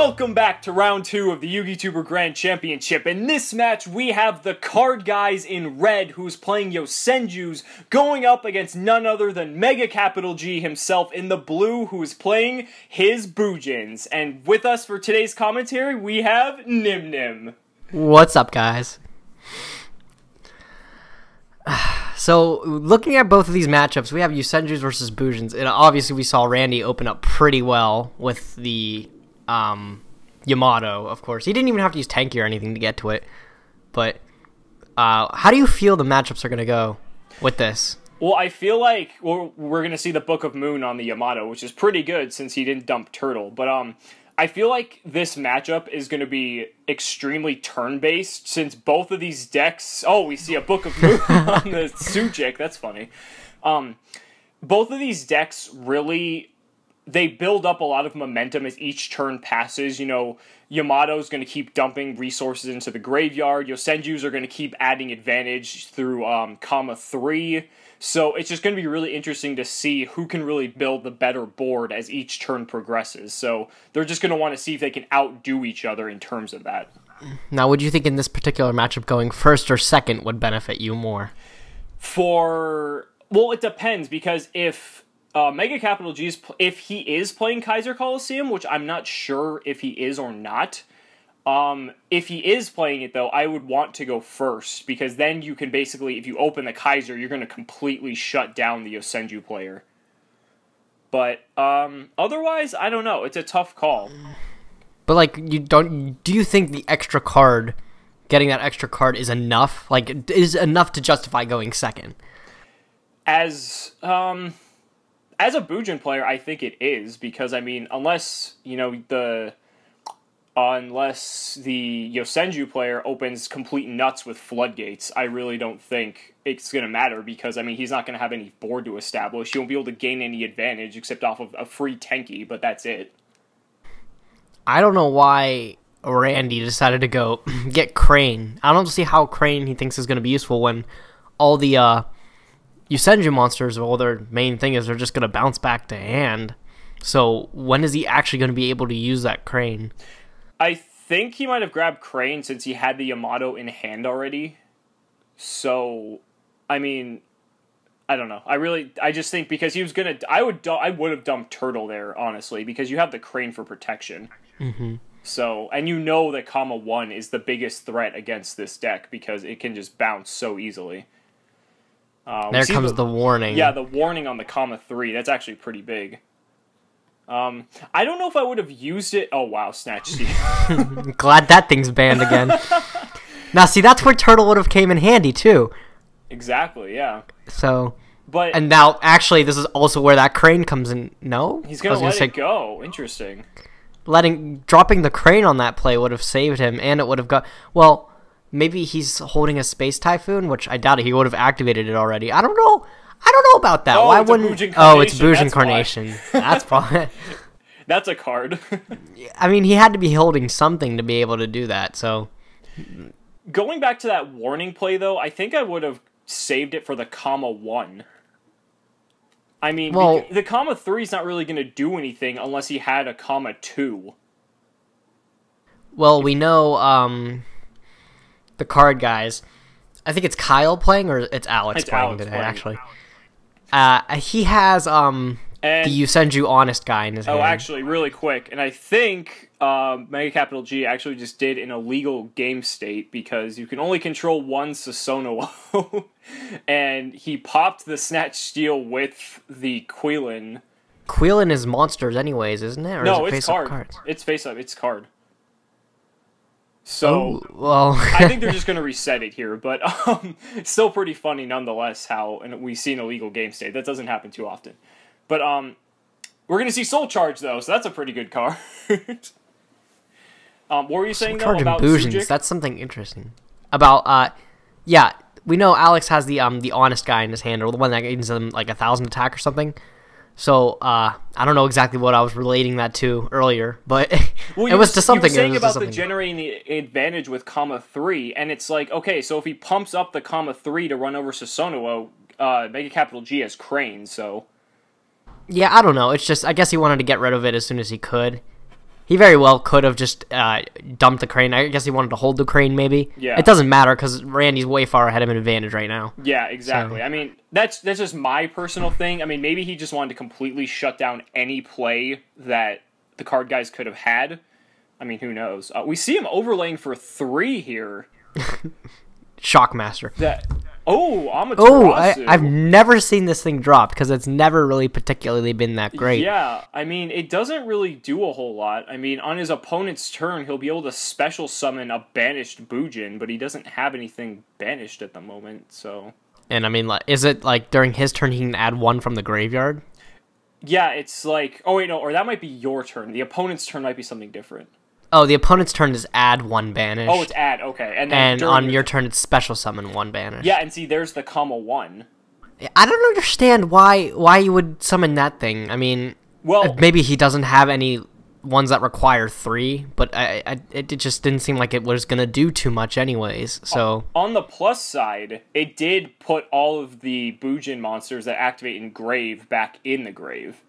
Welcome back to round 2 of the YugiTuber Grand Championship. In this match, we have the TheCardGuyz in red, who's playing Yosenju's, going up against none other than MegaCapitalG himself in the blue, who is playing his Boojins. And with us for today's commentary, we have Nim Nim. What's up, guys? So, looking at both of these matchups, we have Yosenju's versus Boojins, and obviously we saw Randy open up pretty well with the Yamato, of course. He didn't even have to use Tanky or anything to get to it. But how do you feel the matchups are going to go with this? Well, I feel like we're going to see the Book of Moon on the Yamato, which is pretty good since he didn't dump Turtle. But I feel like this matchup is going to be extremely turn-based since both of these decks... Oh, we see a Book of Moon on the Sujik. That's funny. Both of these decks really... They build up a lot of momentum as each turn passes. You know, Yamato's going to keep dumping resources into the graveyard. Yosenju's are going to keep adding advantage through comma 3. So it's just going to be really interesting to see who can really build the better board as each turn progresses. So they're just going to want to see if they can outdo each other in terms of that. Now, would you think in this particular matchup going first or second would benefit you more? Well, it depends, because if... MegaCapitalG, if he is playing Kaiser Coliseum, which I'm not sure if he is or not, if he is playing it, though, I would want to go first, because then you can basically, if you open the Kaiser, you're going to completely shut down the Yosenju player. But, otherwise, I don't know. It's a tough call. But, like, do you think the extra card, getting that extra card is enough? Like, is enough to justify going second? As a Boojin player, I think it is, because, I mean, unless the Yosenju player opens complete nuts with floodgates, I really don't think it's going to matter, because, I mean, he's not going to have any board to establish. He won't be able to gain any advantage except off of a free Tenki, but that's it. I don't know why Randy decided to go get Crane. I don't see how Crane he thinks is going to be useful when all the Yosenju monsters, well, their main thing is they're just going to bounce back to hand. So when is he actually going to be able to use that Crane? I think he might have grabbed Crane since he had the Yamato in hand already. So, I mean, I don't know. I just think because he was going to... I would have dumped Turtle there, honestly, because you have the Crane for protection. Mm-hmm. So, and you know that comma 1 is the biggest threat against this deck because it can just bounce so easily. There comes the warning. Yeah, the warning on the comma 3. That's actually pretty big. I don't know if I would have used it. Oh, wow, Snatch Steal. Glad that thing's banned again. Now, see, that's where Turtle would have came in handy, too. Exactly, yeah. So, and now, actually, this is also where that Crane comes in. No? He's going to let it go. Interesting. Dropping the Crane on that play would have saved him, and it would have got... Well... Maybe he's holding a Space Typhoon, which I doubt it. He would have activated it already. I don't know. I don't know about that. Oh, Why it's wouldn't? It's Boojin Carnation. That's probably. That's a card. I mean, he had to be holding something to be able to do that. So, going back to that warning play, though, I think I would have saved it for the comma 1. I mean, the comma 3 is not really going to do anything unless he had a comma 2. Well, we know. TheCardGuyz. I think it's Kyle playing, or it's Alex playing today, actually. He has the Yosenju Honest guy in his hand. Oh, actually, really quick. And I think MegaCapitalG actually just did an illegal game state because you can only control one Susanoo. And he popped the Snatch Steal with the Quillen. Quillen is monsters anyways, isn't it? Or no, is it it's card. Cards? It's face-up. It's card. So, well, I think they're just going to reset it here, but it's still pretty funny nonetheless how we see an illegal game state. That doesn't happen too often. But we're going to see Soul Charge, though, so that's a pretty good card. What were you saying, though, about Sujik? That's something interesting. About, yeah, we know Alex has the Honest guy in his hand, or the one that gives him, like, 1,000 attack or something. So, I don't know exactly what I was relating that to earlier, but it was to something. You were saying about the generating the advantage with comma 3, and it's like, okay, so if he pumps up the comma 3 to run over Susanoo, MegaCapitalG has Crane, so... Yeah, I don't know. It's just, I guess he wanted to get rid of it as soon as he could. He very well could have just dumped the crane. I guess he wanted to hold the crane, maybe. Yeah. It doesn't matter because Randy's way far ahead of an advantage right now. Yeah, exactly. So. I mean, that's just my personal thing. I mean, maybe he just wanted to completely shut down any play that the card guys could have had. I mean, who knows? We see him overlaying for 3 here. Shockmaster. Amaterasu. I've never seen this thing drop because it's never really particularly been that great. Yeah, I mean, it doesn't really do a whole lot. I mean, on his opponent's turn, he'll be able to special summon a banished Bujin, but he doesn't have anything banished at the moment, so... And I mean, is it like during his turn he can add 1 from the graveyard? Yeah, it's like... Oh, wait, no, or that might be your turn. The opponent's turn might be something different. Oh, the opponent's turn is add 1 banish. Oh, it's add, okay. And on your turn, it's special summon 1 banish. Yeah, and see, there's the comma 1. I don't understand why you would summon that thing. I mean, well, maybe he doesn't have any ones that require 3, but it just didn't seem like it was going to do too much anyways, so... On the plus side, it did put all of the Bujin monsters that activate in grave back in the grave.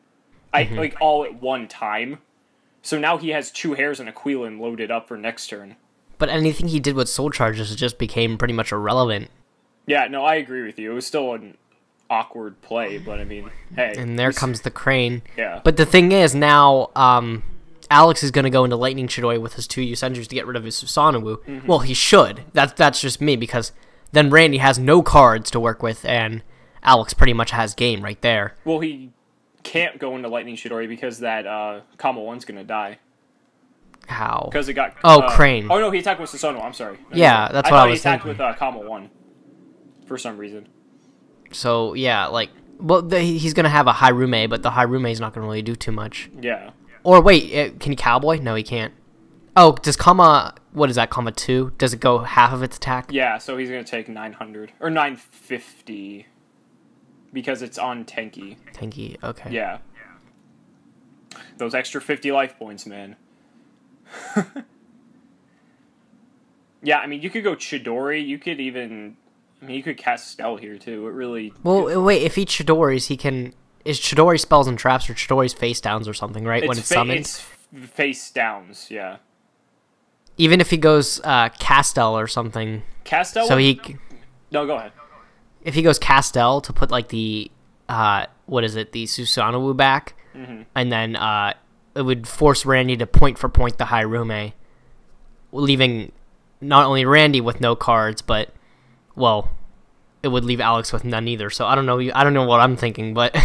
Like, all at one time. So now he has 2 hairs and a Quillen loaded up for next turn. But anything he did with soul charges just became pretty much irrelevant. Yeah, no, I agree with you. It was still an awkward play, but I mean, hey. And there comes the crane. Yeah. But the thing is, now Alex is going to go into Lightning Shidoi with his 2 Yusendris to get rid of his Susanoo. Well, he should. That's just me, because then Randy has no cards to work with, and Alex pretty much has game right there. Well, he can't go into Lightning Shidori because that comma 1's gonna die. How? Because it got... crane. Oh, no, he attacked with Susanoo. I'm sorry. No, yeah, that's what I was thinking. thinking. He attacked with comma 1 for some reason. So, yeah, like... Well, he's going to have a Hairume, but the Hairume's not going to really do too much. Yeah. Or, wait, can he Cowboy? No, he can't. Oh, does comma... What is that, comma 2? Does it go half of its attack? Yeah, so he's going to take 900. Or 950. Because it's on Tenki. Tenki, okay. Yeah. Those extra 50 life points, man. Yeah, I mean, you could go Chidori. You could even... I mean, you could cast Stell here, too. It really... Well, wait, if he Chidori's, he can... Is Chidori spells and traps or Chidori's face downs or something, right? When it's summoned? It's face downs, yeah. Even if he goes Castel or something. Castel? So he... No, go ahead. If he goes Castel to put, like, the... what is it? The Susanoo back. And then it would force Randy to point for point the Hairume, leaving not only Randy with no cards, but, well, it would leave Alex with none either. So I don't know what I'm thinking, but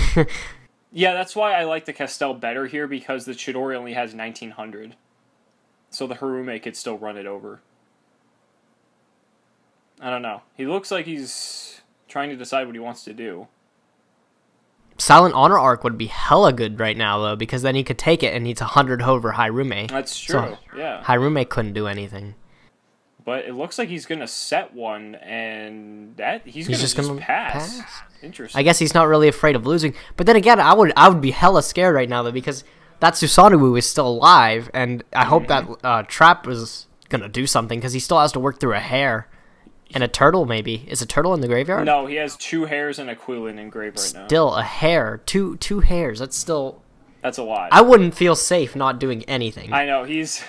yeah, that's why I like the Castel better here, because the Chidori only has 1900, so the Harume could still run it over. I don't know. He looks like he's trying to decide what he wants to do. Silent Honor Arc would be hella good right now, though, because then he could take it and he's 100 over Hairume. That's true, so yeah. Hairume couldn't do anything. But it looks like he's going to set one, and that he's going to just pass. Interesting. I guess he's not really afraid of losing. But then again, I would be hella scared right now, though, because that Susanoo is still alive, and I hope that Trap is going to do something, because he still has to work through a hair. And a turtle, maybe. Is a turtle in the graveyard? No, he has 2 hairs and a Quillen in grave right now. Still a hair. Two hairs. That's still... That's a lot. I wouldn't feel safe not doing anything. I know. He's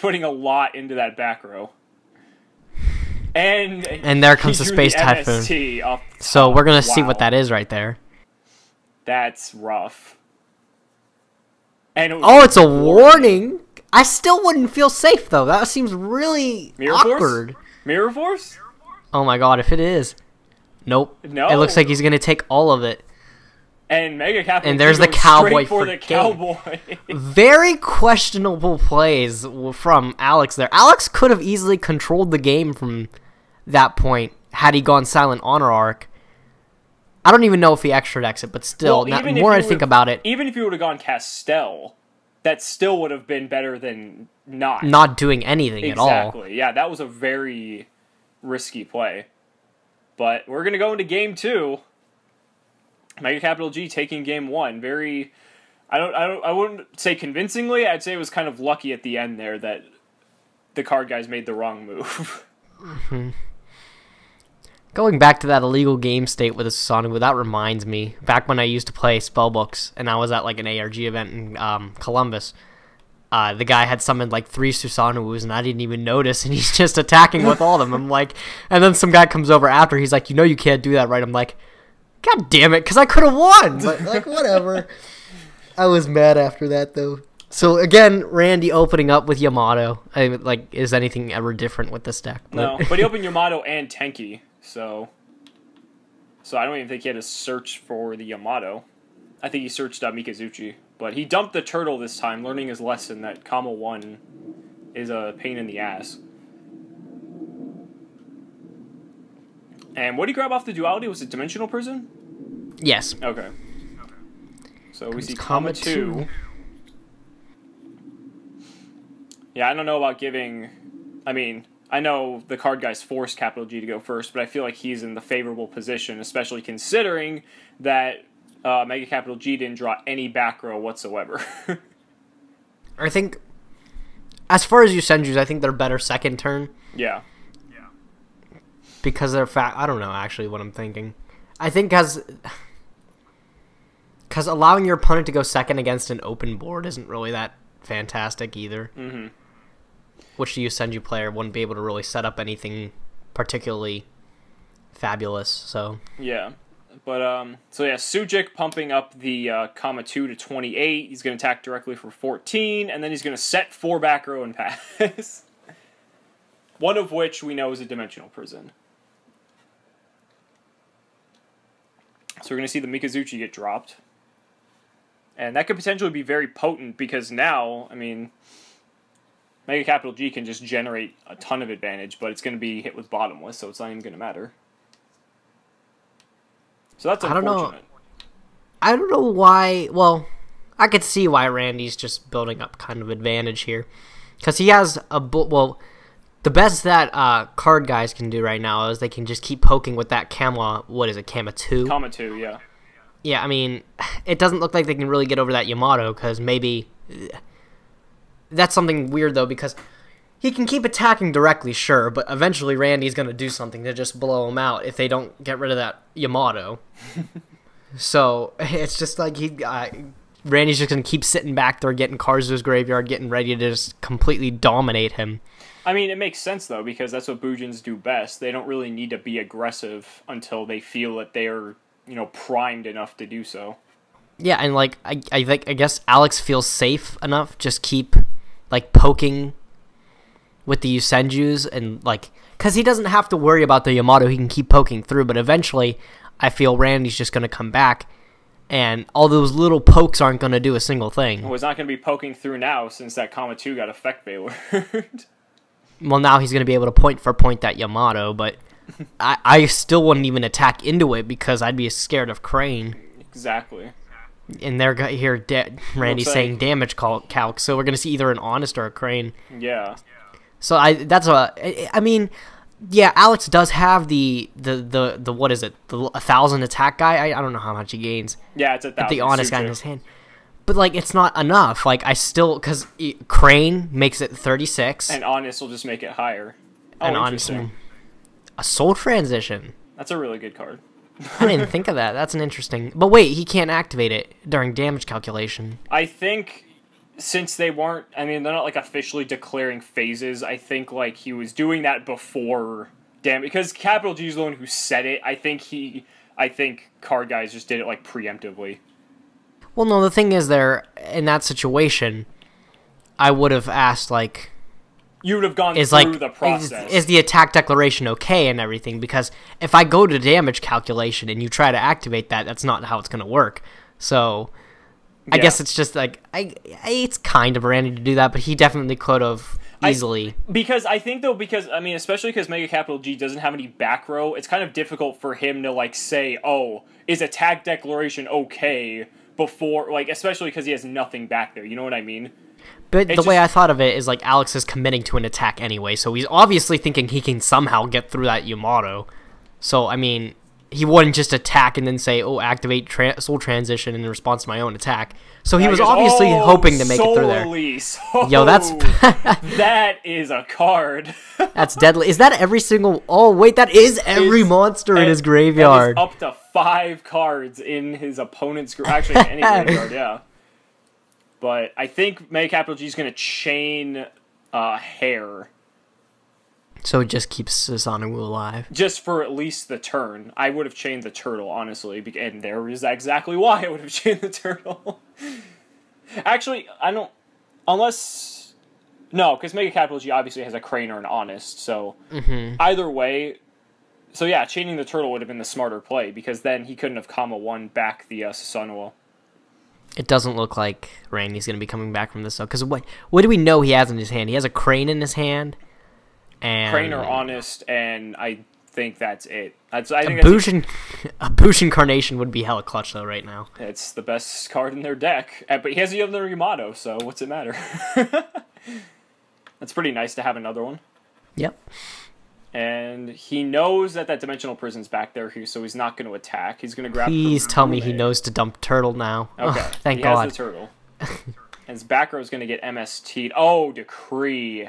putting a lot into that back row. And there comes the Space Typhoon. So we're going to see what that is right there. That's rough. And it's a warning? I still wouldn't feel safe, though. That seems really awkward. Mirror Force? Oh my god, if it is. Nope. No. It looks like he's going to take all of it. And MegaCapitalG and there's the cowboy for the cowboy. Very questionable plays from Alex there. Alex could have easily controlled the game from that point had he gone Silent Honor Arc. I don't even know if he extra decks it, but still, the more I think about it... Even if you would have gone Castel, that still would have been better than not. Not doing anything at all. Exactly. Yeah, that was a very risky play. But we're going to go into game 2. MegaCapitalG taking game 1. Very... I wouldn't say convincingly. I'd say it was kind of lucky at the end there that the card guys made the wrong move. Going back to that illegal game state with a Susanoo, that reminds me, back when I used to play Spellbooks, and I was at like an ARG event in Columbus, the guy had summoned like 3 Susanuus, and I didn't even notice, and he's just attacking with all of them. I'm like, and then some guy comes over after, he's like, you can't do that, right? I'm like, God damn it, because I could have won, but like, whatever. I was mad after that, though. So again, Randy opening up with Yamato. Is anything ever different with this deck? No, but he opened Yamato and Tenki, so I don't even think he had to search for the Yamato. I think he searched out Mikazuchi. But he dumped the turtle this time, learning his lesson that Kama 1 is a pain in the ass. And what did he grab off the duality? Was it Dimensional Prison? Yes. Okay. So we see Kama 2. Yeah, I don't know about giving... I mean, I know the card guys forced Capital G to go first, but I feel like he's in the favorable position, especially considering that MegaCapitalG didn't draw any back row whatsoever. I think, as far as Yusenjus, I think they're better second turn. Yeah. Because they're I don't know, actually, what I'm thinking. I think because allowing your opponent to go second against an open board isn't really that fantastic either. Mm-hmm. Which the Yusenju player wouldn't be able to really set up anything particularly fabulous, so... Yeah. But, so yeah, Sujik pumping up the Kama 2 to 28. He's going to attack directly for 14, and then he's going to set 4 back row and pass. One of which we know is a Dimensional Prison. So we're going to see the Mikazuchi get dropped. And that could potentially be very potent, because now, I mean, MegaCapitalG can just generate a ton of advantage, but it's going to be hit with Bottomless, so it's not even going to matter. So that's unfortunate. I don't know why... Well, I could see why Randy's just building up kind of advantage here. Because he has a... Well, the best that TheCardGuyz can do right now is they can just keep poking with that Kama... What is it, Kama 2? Kama 2, yeah. Yeah, I mean, it doesn't look like they can really get over that Yamato, because maybe... That's something weird, though, because... He can keep attacking directly, sure, but eventually Randy's going to do something to just blow him out if they don't get rid of that Yamato. So, it's just like Randy's just going to keep sitting back there, getting cards to his graveyard, getting ready to just completely dominate him. I mean, it makes sense, though, because that's what Bujins do best. They don't really need to be aggressive until they feel that they are, primed enough to do so. Yeah, and, I guess Alex feels safe enough, just keep, poking... with the Yusenjus, and because he doesn't have to worry about the Yamato, he can keep poking through, but eventually I feel Randy's just going to come back, and all those little pokes aren't going to do a single thing. Well, he's not going to be poking through now since that Kama 2 got Effect Veiler. Well, now he's going to be able to point for point that Yamato, but I still wouldn't even attack into it because I'd be scared of Crane. Exactly. And they're here, Randy's saying damage calc, so we're going to see either an Honest or a Crane. Yeah. So I mean, yeah, Alex does have the what is it, the 1,000 attack guy. I don't know how much he gains. Yeah, it's 1,000. The Honest guy in his hand, but it's not enough. I still, because Crane makes it 36, and Honest will just make it higher. Oh, and Honest, a Soul Transition. That's a really good card. I didn't think of that. That's an interesting. But wait, he can't activate it during damage calculation. I think. Since they weren't, they're not, officially declaring phases, I think, he was doing that before, because Capital G is the one who said it, I think TheCardGuyz just did it, preemptively. Well, no, the thing is, in that situation, I would have asked, You would have gone through the process. Is the attack declaration okay and everything? Because if I go to damage calculation and you try to activate that, that's not how it's going to work. So... I guess it's just it's kind of Randy to do that, but he definitely could have easily. Especially because MegaCapitalG doesn't have any back row, it's kind of difficult for him to say, oh, is attack declaration okay before, especially because he has nothing back there. You know what I mean? But the way I thought of it is Alex is committing to an attack anyway, so he's obviously thinking he can somehow get through that Yamato. So he wouldn't just attack and then say, oh, activate Soul Transition in response to my own attack. So he was obviously hoping to make it through there. Yo, that's... that is a card. That's deadly. Is that every single... Oh, wait, that is every monster in his graveyard. That is up to 5 cards in his opponent's... Actually, in any graveyard, yeah. But I think MegaCapitalG is going to chain Hair. So it just keeps Susanoo alive. Just for at least the turn. I would have chained the turtle, honestly. And there is exactly why I would have chained the turtle. Actually, I don't... Unless... No, because MegaCapitalG obviously has a Crane or an Honest, so... Either way... So yeah, chaining the turtle would have been the smarter play, because then he couldn't have comma 1 back the Susanoo. It doesn't look like Randy's going to be coming back from this, though. Because what do we know he has in his hand? He has a Crane in his hand. And Crane or Honest, and I think that's it. I think a Bush Incarnation would be hella clutch, though, right now. It's the best card in their deck. But he has the other Yamato, so what's it matter? That's pretty nice to have another one. Yep. And he knows that Dimensional Prison's back there, so he's not going to attack. He's going to grab... Please tell me he knows to dump Turtle now. Okay. Oh, thank God. He has the Turtle. And his back row is going to get MST'd. Oh, Decree.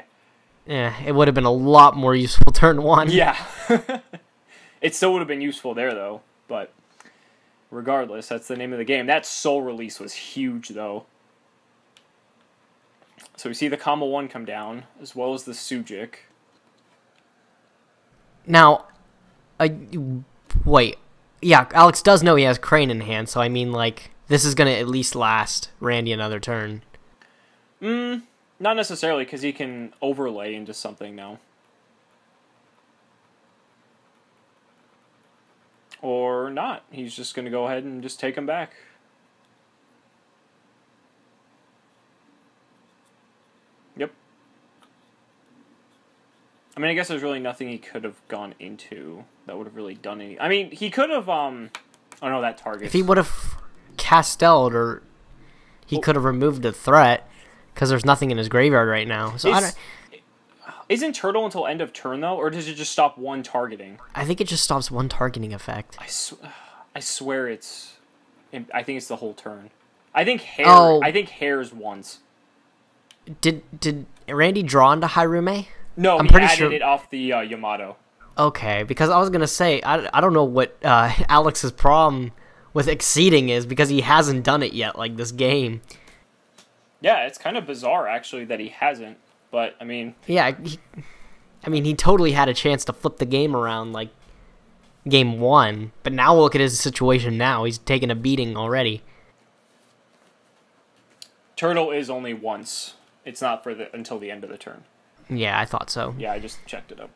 Yeah, it would have been a lot more useful turn 1. Yeah. It still would have been useful there, though. But regardless, that's the name of the game. That Soul Release was huge, though. So we see the comma 1 come down, as well as the Sujik. Now, wait. Yeah, Alex does know he has Crane in hand, so I mean, like, this is going to at least last Randy another turn. Not necessarily, because he can overlay into something now. Or not. He's just going to go ahead and just take him back. Yep. I mean, I guess there's really nothing he could have gone into that would have really done any... I mean, he could have, Oh, no, that target. If he would have castelled, or he could have removed a threat, because there's nothing in his graveyard right now. So isn't Turtle until end of turn, though? Or does it just stop one targeting? I think it just stops one targeting effect. I swear it's... I think it's the whole turn. I think Hair's once. Did Randy draw into Hairume? No, I'm pretty sure it off the Yamato. Okay, because I was going to say, I don't know what Alex's problem with exceeding is, because he hasn't done it yet, like this game. Yeah, it's kind of bizarre, actually, that he hasn't. But, I mean... Yeah, he totally had a chance to flip the game around, like, game 1. But now look at his situation now. He's taking a beating already. Turtle is only once. It's not for until the end of the turn. Yeah, I thought so. Yeah, I just checked it up.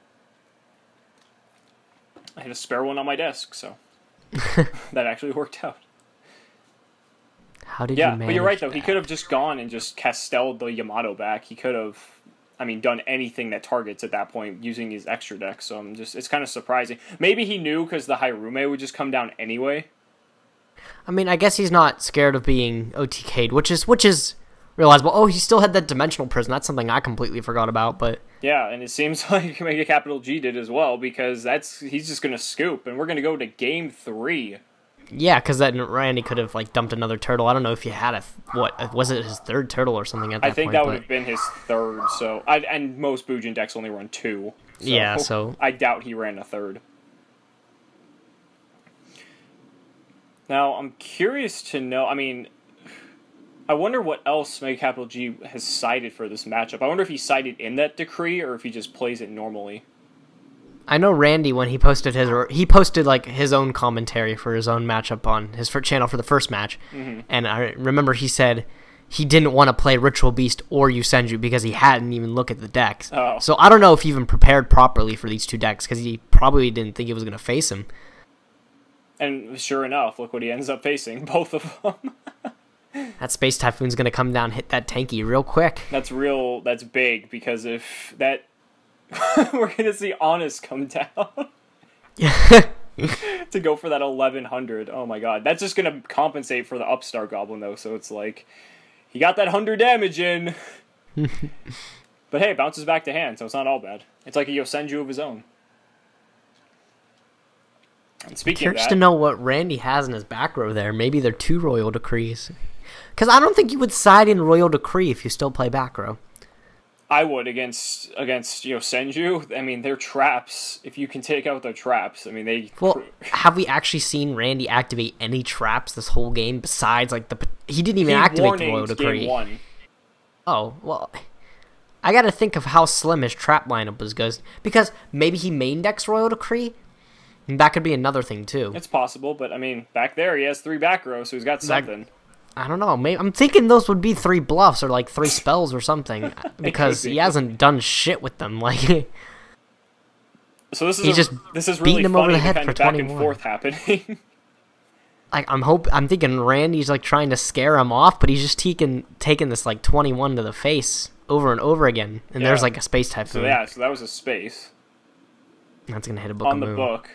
I had a spare one on my desk, so... that actually worked out. How did you manage but you're right, though. that? He could have just gone and just castelled the Yamato back. He could have, done anything that targets at that point using his extra deck. So it's kind of surprising. Maybe he knew because the Hairume would just come down anyway. I mean, I guess he's not scared of being OTK'd, which is realizable. Oh, he still had that Dimensional Prison. That's something I completely forgot about, but... Yeah, and it seems like MegaCapitalG did as well, because he's just going to scoop, and we're going to go to Game 3. Yeah, because then Randy could have, like, dumped another turtle. I don't know if he had was it his third turtle or something at that point? I think that would have been his third, so... and most Bujin decks only run 2. So yeah, so... I doubt he ran a third. Now, I'm curious to know... I wonder what else MegaCapitalG has cited for this matchup. I wonder if he cited in that decree, or if he just plays it normally. I know Randy, when he posted like his own commentary for his own matchup on his channel for the first match, and I remember he said he didn't want to play Ritual Beast or Yusenju because he hadn't even looked at the decks. Oh. So I don't know if he even prepared properly for these two decks, because he probably didn't think he was going to face him. And sure enough, look what he ends up facing, both of them. That Space Typhoon's going to come down and hit that tanky real quick. That's big, because if that... we're going to see Honest come down. To go for that 1100. Oh my god. That's just going to compensate for the Upstart Goblin, though, so it's like... He got that 100 damage in! But hey, it bounces back to hand, so it's not all bad. It's like a Yosenju of his own. And speaking of that... Curious to know what Randy has in his back row there. Maybe they're 2 Royal Decrees. Because I don't think you would side in Royal Decree if you still play back row. I would against Senju. I mean, they're traps. If you can take out their traps, I mean, they. Well, have we actually seen Randy activate any traps this whole game besides like he didn't even activate the Royal Decree. Game 1. Oh well, I got to think of how slim his trap lineup was, because maybe he main decks Royal Decree. And that could be another thing too. It's possible, but I mean, back there he has 3 back rows, so he's got something. I don't know. Maybe I'm thinking those would be 3 bluffs or like 3 spells or something, because he hasn't done shit with them. Like, so this is beating really him funny, over the head kind for of back 21. and forth happening. like I'm thinking Randy's like trying to scare him off, but he's just taking this like 21 to the face over and over again, and there's like a space typhoon. So that was a space. That's gonna hit a book on the book.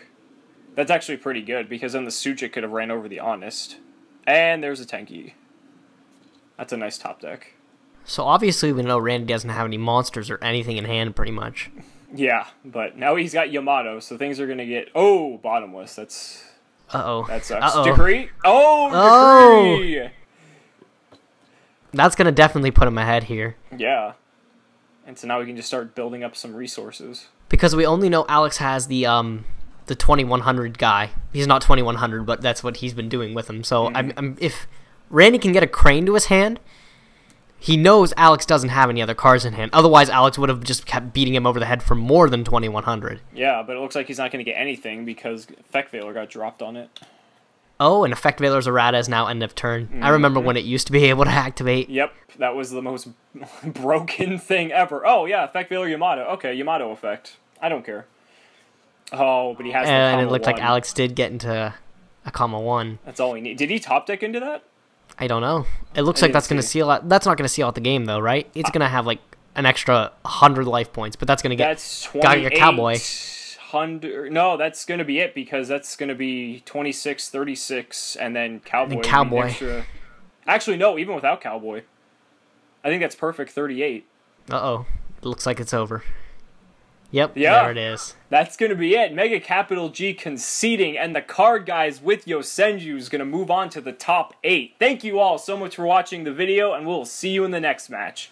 That's actually pretty good, because then the Suja could have ran over the Honest. And there's a Tenki. That's a nice top deck. So obviously we know Randy doesn't have any monsters or anything in hand, pretty much. Yeah, but now he's got Yamato, so things are gonna get bottomless. That's that sucks. Decree. Decree. That's gonna definitely put him ahead here. Yeah, and so now we can just start building up some resources. Because we only know Alex has the 2100 guy. He's not 2100, but that's what he's been doing with him. So if Randy can get a Crane to his hand, he knows Alex doesn't have any other cards in hand. Otherwise, Alex would have just kept beating him over the head for more than 2100. Yeah, but it looks like he's not going to get anything because Effect Veiler got dropped on it. Oh, and Effect Veiler's errata is now end of turn. I remember when it used to be able to activate. Yep, that was the most broken thing ever. Oh, yeah, Effect Veiler Yamato. Okay, Yamato effect. I don't care. Oh, but he has the And comma it looked 1. like Alex did get into a comma 1. That's all he needs. Did he top deck into that? I don't know. It looks like that's going to seal out. That's not going to seal out the game, though, right? It's going to have like an extra 100 life points, but that's going to get that's 28, Cowboy. 100. No, that's going to be it, because that's going to be 26, 36, and then Cowboy. And Cowboy. Extra. Actually, no, even without Cowboy. I think that's perfect 38. Uh-oh. It looks like it's over. Yep, yeah, there it is. That's going to be it. MegaCapitalG conceding, and the card guys with Yosenju is going to move on to the top 8. Thank you all so much for watching the video, and we'll see you in the next match.